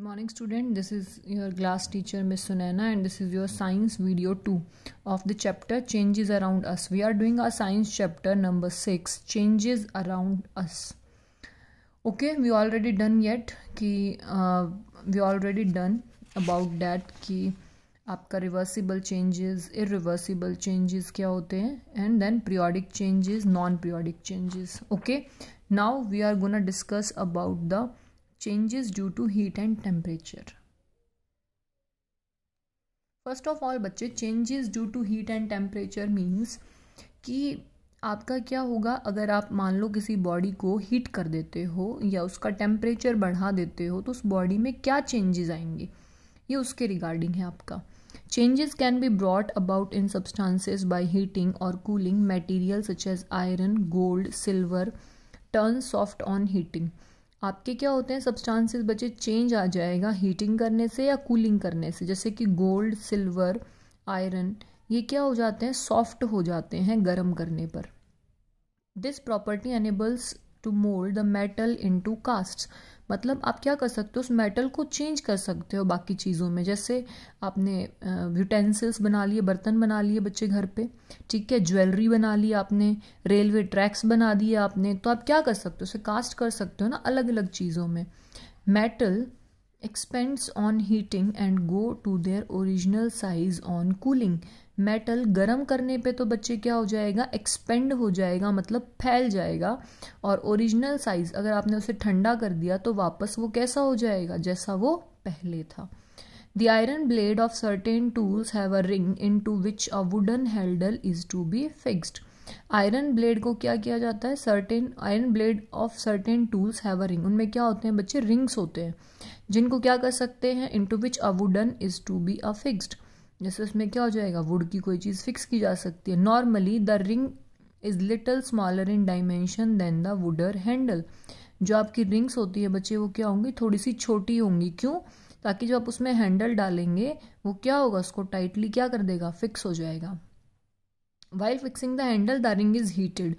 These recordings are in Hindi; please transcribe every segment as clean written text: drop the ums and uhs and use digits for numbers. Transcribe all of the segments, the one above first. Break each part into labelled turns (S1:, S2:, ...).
S1: Good morning student, this is your class teacher Miss Sunaina and this is your science video 2 of the chapter changes around us. We are doing our science chapter number 6 changes around us. Okay, we already done yet we already done about that कि आपका reversible changes, irreversible changes क्या होते हैं and then periodic changes, non-periodic changes. Okay, now we are gonna discuss about the changes due to heat and temperature. First of all बच्चे, changes due to heat and temperature means कि आपका क्या होगा अगर आप मान लो किसी बॉडी को हीट कर देते हो या उसका टेम्परेचर बढ़ा देते हो तो उस बॉडी में क्या चेंजेस आएंगे, ये उसके रिगार्डिंग है आपका. Changes can be brought about in substances by heating or cooling. Materials such as iron, gold, silver turn soft on heating. आपके क्या होते हैं सब्सटेंसेस बच्चे, चेंज आ जाएगा हीटिंग करने से या कूलिंग करने से. जैसे कि गोल्ड, सिल्वर, आयरन, ये क्या हो जाते हैं, सॉफ्ट हो जाते हैं गर्म करने पर. This property enables to mould the metal into casts. मतलब आप क्या कर सकते हो, उस मेटल को चेंज कर सकते हो बाकी चीज़ों में. जैसे आपने यूटेंसिल्स बना लिए, बर्तन बना लिए बच्चे घर पे, ठीक है, ज्वेलरी बना ली आपने, रेलवे ट्रैक्स बना दिए आपने, तो आप क्या कर सकते हो, उसे कास्ट कर सकते हो ना अलग अलग चीज़ों में. Metal expands on heating and go to their original size on cooling. Metal गर्म करने पे तो बच्चे क्या हो जाएगा, एक्सपेंड हो जाएगा, मतलब फैल जाएगा. और ओरिजिनल साइज अगर आपने उसे ठंडा कर दिया तो वापस वो कैसा हो जाएगा, जैसा वो पहले था. The iron blade of certain tools have a ring into which a wooden handle is to be fixed. Iron blade को क्या किया जाता है, certain iron blade of certain tools have a ring. उनमें क्या होते हैं बच्चे, रिंग्स होते हैं, जिनको क्या कर सकते हैं, into which a wooden is to be a fixed. जैसे उसमें क्या हो जाएगा, वुड की कोई चीज़ फिक्स की जा सकती है. Normally the ring is little smaller in dimension than the wooden handle. जो आपकी रिंग्स होती है बच्चे वो क्या होंगी, थोड़ी सी छोटी होंगी. क्यों, ताकि जब आप उसमें हैंडल डालेंगे वो क्या होगा, उसको टाइटली क्या कर देगा, फिक्स हो जाएगा. While fixing the handle the ring is heated.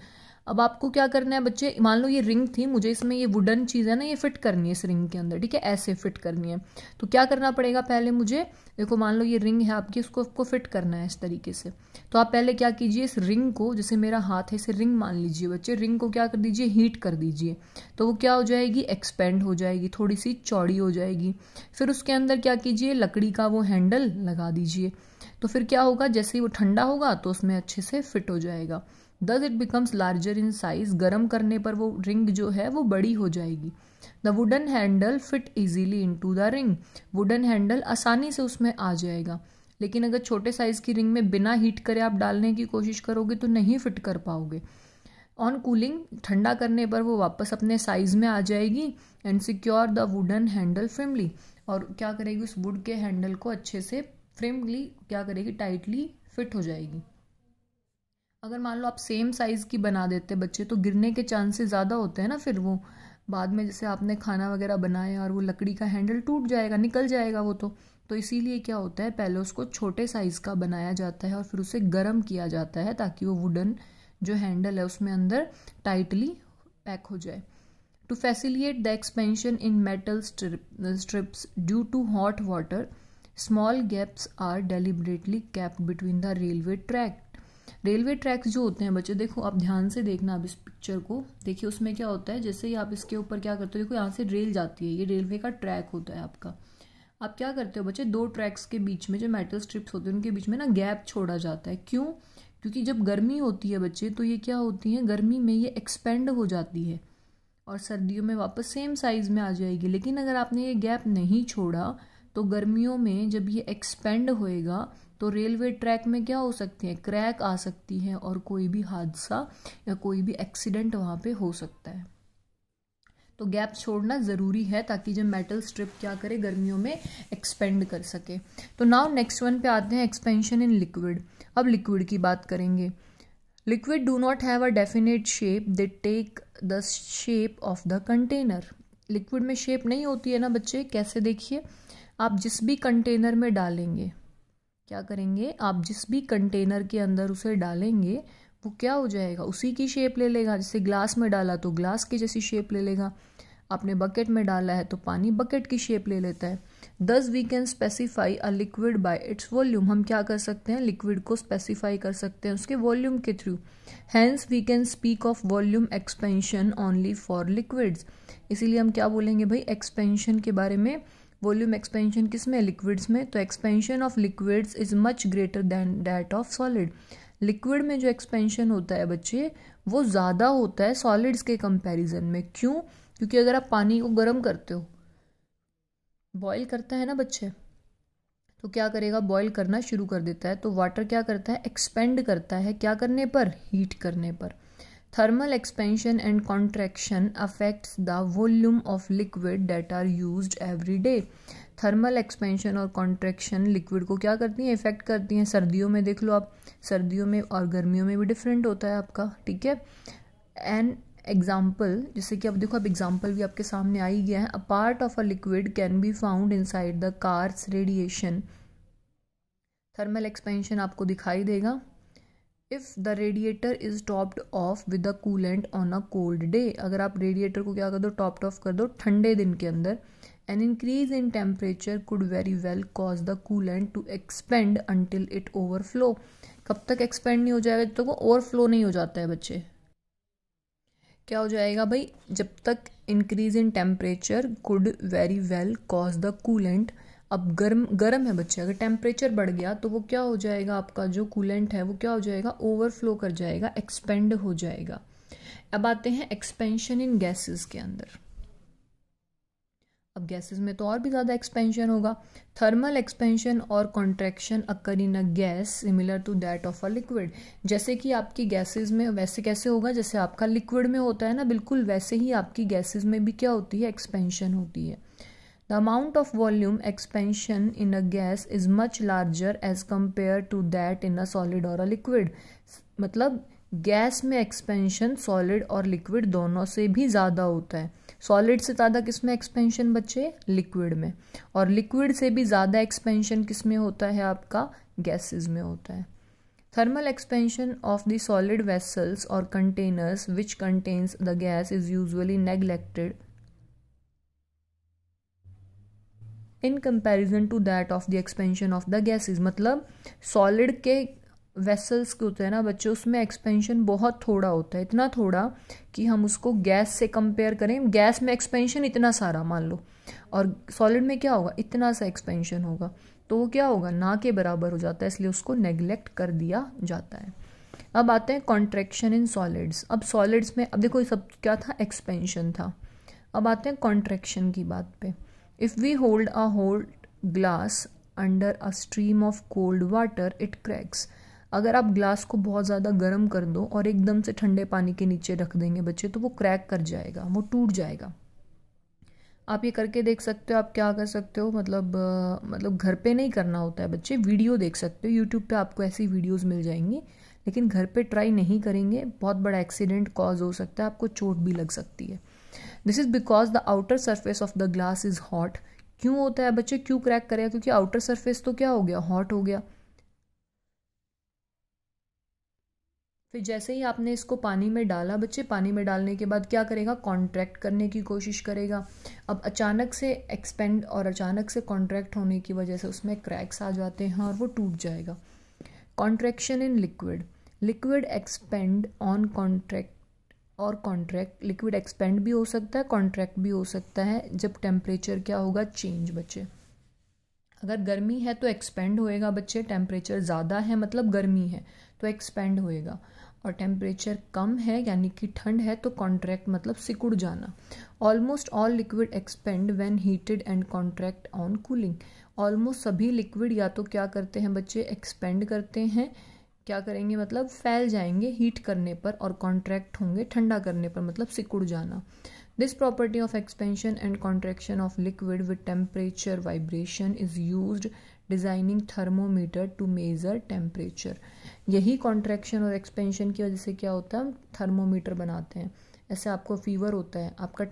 S1: अब आपको क्या करना है बच्चे, मान लो ये रिंग थी, मुझे इसमें ये वुडन चीज़ है ना, ये फिट करनी है इस रिंग के अंदर, ठीक है, ऐसे फिट करनी है. तो क्या करना पड़ेगा, पहले मुझे देखो, मान लो ये रिंग है आपकी, उसको आपको फिट करना है इस तरीके से. तो आप पहले क्या कीजिए, इस रिंग को, जैसे मेरा हाथ है इसे रिंग मान लीजिए बच्चे, रिंग को क्या कर दीजिए, हीट कर दीजिए. तो वो क्या हो जाएगी, एक्सपेंड हो जाएगी, थोड़ी सी चौड़ी हो जाएगी. फिर उसके अंदर क्या कीजिए, लकड़ी का वो हैंडल लगा दीजिए. तो फिर क्या होगा, जैसे ही वो ठंडा होगा तो उसमें अच्छे से फिट हो जाएगा. Thus it becomes larger in size. गर्म करने पर वो रिंग जो है वो बड़ी हो जाएगी. The wooden handle fit easily into the ring. Wooden handle आसानी से उसमें आ जाएगा. लेकिन अगर छोटे साइज की रिंग में बिना हीट करे आप डालने की कोशिश करोगे तो नहीं फिट कर पाओगे. ऑन कूलिंग, ठंडा करने पर वो वापस अपने साइज में आ जाएगी. And secure the wooden handle firmly. और क्या करेगी, उस वुड के हैंडल को अच्छे से फ्रेमली क्या करेगी, टाइटली फिट हो जाएगी. अगर मान लो आप सेम साइज़ की बना देते बच्चे तो गिरने के चांसेस ज़्यादा होते हैं ना. फिर वो बाद में जैसे आपने खाना वगैरह बनाया और वो लकड़ी का हैंडल टूट जाएगा, निकल जाएगा वो. तो इसीलिए क्या होता है, पहले उसको छोटे साइज़ का बनाया जाता है और फिर उसे गर्म किया जाता है ताकि वो वुडन जो हैंडल है उसमें अंदर टाइटली पैक हो जाए. To facilitate the expansion in metal strips due to hot water, small gaps are deliberately kept between the railway track. Railway tracks जो होते हैं बच्चे, देखो आप ध्यान से देखना, अब इस पिक्चर को देखिए, उसमें क्या होता है, जैसे ही आप इसके ऊपर क्या करते हो, देखो यहाँ से रेल जाती है, ये रेलवे का ट्रैक होता है आपका. आप क्या करते हो बच्चे, दो ट्रैक्स के बीच में जो मेटल स्ट्रिप्स होते हैं उनके बीच में ना गैप छोड़ा जाता है. क्यों, क्योंकि जब गर्मी होती है बच्चे तो ये क्या होती है, गर्मी में ये एक्सपेंड हो जाती है और सर्दियों में वापस सेम साइज में आ जाएगी. लेकिन अगर आपने ये गैप नहीं छोड़ा तो गर्मियों में जब ये एक्सपेंड होएगा तो रेलवे ट्रैक में क्या हो सकती है, क्रैक आ सकती है और कोई भी हादसा या कोई भी एक्सीडेंट वहाँ पे हो सकता है. तो गैप छोड़ना ज़रूरी है ताकि जब मेटल स्ट्रिप क्या करे, गर्मियों में एक्सपेंड कर सके. तो नाउ नेक्स्ट वन पे आते हैं, एक्सपेंशन इन लिक्विड. अब लिक्विड की बात करेंगे. Liquid do not have a definite shape, they take the shape of the container. Liquid में शेप नहीं होती है ना बच्चे, कैसे देखिए, आप जिस भी कंटेनर में डालेंगे, क्या करेंगे, आप जिस भी कंटेनर के अंदर उसे डालेंगे वो क्या हो जाएगा, उसी की शेप ले लेगा. जैसे ग्लास में डाला तो ग्लास की जैसी शेप ले लेगा. आपने बकेट में डाला है तो पानी बकेट की शेप ले लेता है। Thus we can specify a liquid by its volume, हम क्या कर सकते हैं, लिक्विड को स्पेसिफाई कर सकते हैं उसके वॉल्यूम के थ्रू। Hence we can speak of volume expansion only for liquids, इसीलिए हम क्या बोलेंगे भाई, एक्सपेंशन के बारे में। वॉल्यूम एक्सपेंशन किस में, लिक्विड्स में। तो expansion of liquids is much greater than that of solid, liquid में जो एक्सपेंशन होता है बच्चे वो ज़्यादा होता है सॉलिड्स के कंपैरिजन में। क्यों, क्योंकि अगर आप पानी को गर्म करते हो, बॉईल करता है ना बच्चे, तो क्या करेगा, बॉईल करना शुरू कर देता है, तो वाटर क्या करता है, एक्सपेंड करता है, क्या करने पर, हीट करने पर। Thermal expansion and contraction affects the volume of liquid that are used every day. Thermal expansion और कॉन्ट्रैक्शन लिक्विड को क्या करती हैं, इफेक्ट करती हैं। सर्दियों में देख लो आप, सर्दियों में और गर्मियों में भी डिफरेंट होता है आपका, ठीक है। एन एग्जाम्पल, जैसे कि अब देखो, अब एग्जाम्पल भी आपके सामने आ ही गया है। A part of a liquid can be found inside the cars radiation. Thermal expansion आपको दिखाई देगा if the radiator is topped of with the coolant on a cold day, अगर आप रेडिएटर को क्या कर दो, टॉप्ड ऑफ कर दो ठंडे दिन के अंदर। An increase in temperature could very well cause the coolant to expand until it overflow. कब तक एक्सपेंड नहीं हो जाएगा, जब तक वो ओवरफ्लो नहीं हो जाता है बच्चे। क्या हो जाएगा भाई, जब तक increase in temperature could very well cause the coolant, अब गर्म है बच्चे, अगर टेम्परेचर बढ़ गया तो वो क्या हो जाएगा, आपका जो कूलेंट है वो क्या हो जाएगा, ओवरफ्लो कर जाएगा, एक्सपेंड हो जाएगा। अब आते हैं एक्सपेंशन इन गैसेस के अंदर। अब गैसेस में तो और भी ज़्यादा एक्सपेंशन होगा। थर्मल एक्सपेंशन और contraction occur in a gas similar to that of a liquid, जैसे कि आपकी गैसेस में वैसे कैसे होगा, जैसे आपका लिक्विड में होता है ना, बिल्कुल वैसे ही आपकी गैसेस में भी क्या होती है, एक्सपेंशन होती है। The amount of volume expansion in a gas is much larger as compare to that in a solid और अ लिक्विड, मतलब गैस में एक्सपेंशन सॉलिड और लिक्विड दोनों से भी ज़्यादा होता है। सॉलिड से ज़्यादा किस में एक्सपेंशन बच्चे, लिक्विड में, और लिक्विड से भी ज़्यादा एक्सपेंशन किस में होता है, आपका गैसेस में होता है। Thermal expansion of the solid vessels और containers which contains the gas is usually neglected in comparison to that of the expansion of the gases, मतलब सॉलिड के वेसल्स के होते हैं ना बच्चे, उसमें एक्सपेंशन बहुत थोड़ा होता है, इतना थोड़ा कि हम उसको गैस से कंपेयर करें, गैस में एक्सपेंशन इतना सारा मान लो, और सॉलिड में क्या होगा, इतना सा एक्सपेंशन होगा, तो वो क्या होगा, ना के बराबर हो जाता है, इसलिए उसको नेग्लेक्ट कर दिया जाता है। अब आते हैं कॉन्ट्रैक्शन इन सॉलिड्स। अब सॉलिड्स में, अब देखो ये सब क्या था, एक्सपेंशन था। अब आते हैं कॉन्ट्रैक्शन की बात पे। If we hold a whole glass under a stream of cold water it cracks, अगर आप ग्लास को बहुत ज़्यादा गर्म कर दो और एकदम से ठंडे पानी के नीचे रख देंगे बच्चे, तो वो क्रैक कर जाएगा, वो टूट जाएगा। आप ये करके देख सकते हो, आप क्या कर सकते हो, मतलब घर पे नहीं करना होता है बच्चे, वीडियो देख सकते हो, यूट्यूब पे आपको ऐसी वीडियोस मिल जाएंगी, लेकिन घर पे ट्राई नहीं करेंगे, बहुत बड़ा एक्सीडेंट कॉज हो सकता है, आपको चोट भी लग सकती है। This is because the outer surface of the glass is hot. क्यों होता है बच्चे, क्यों क्रैक करेगा, क्योंकि आउटर सरफेस तो क्या हो गया, हॉट हो गया। फिर जैसे ही आपने इसको पानी में डाला बच्चे, पानी में डालने के बाद क्या करेगा, कॉन्ट्रैक्ट करने की कोशिश करेगा। अब अचानक से एक्सपेंड और अचानक से कॉन्ट्रैक्ट होने की वजह से उसमें क्रैक्स आ जाते हैं और वो टूट जाएगा। Contraction in liquid, liquid expand on contract और कॉन्ट्रैक्ट, लिक्विड एक्सपेंड भी हो सकता है, कॉन्ट्रैक्ट भी हो सकता है जब टेम्परेचर क्या होगा, चेंज बच्चे। अगर गर्मी है तो एक्सपेंड होएगा बच्चे, टेम्परेचर ज़्यादा है मतलब गर्मी है तो एक्सपेंड होएगा, और टेम्परेचर कम है यानी कि ठंड है तो कॉन्ट्रैक्ट मतलब सिकुड़ जाना। Almost all liquid expand when heated and contract on cooling, almost सभी लिक्विड या तो क्या करते हैं बच्चे, एक्सपेंड करते हैं, क्या करेंगे मतलब फैल जाएंगे हीट करने पर, और कॉन्ट्रैक्ट होंगे ठंडा करने पर मतलब सिकुड़ जाना। This property of expansion and contraction of liquid with temperature vibration is used designing thermometer to measure temperature. यही कॉन्ट्रैक्शन और एक्सपेंशन की वजह से क्या होता है, हम थर्मोमीटर बनाते हैं। ऐसे आपको फीवर होता है, आपका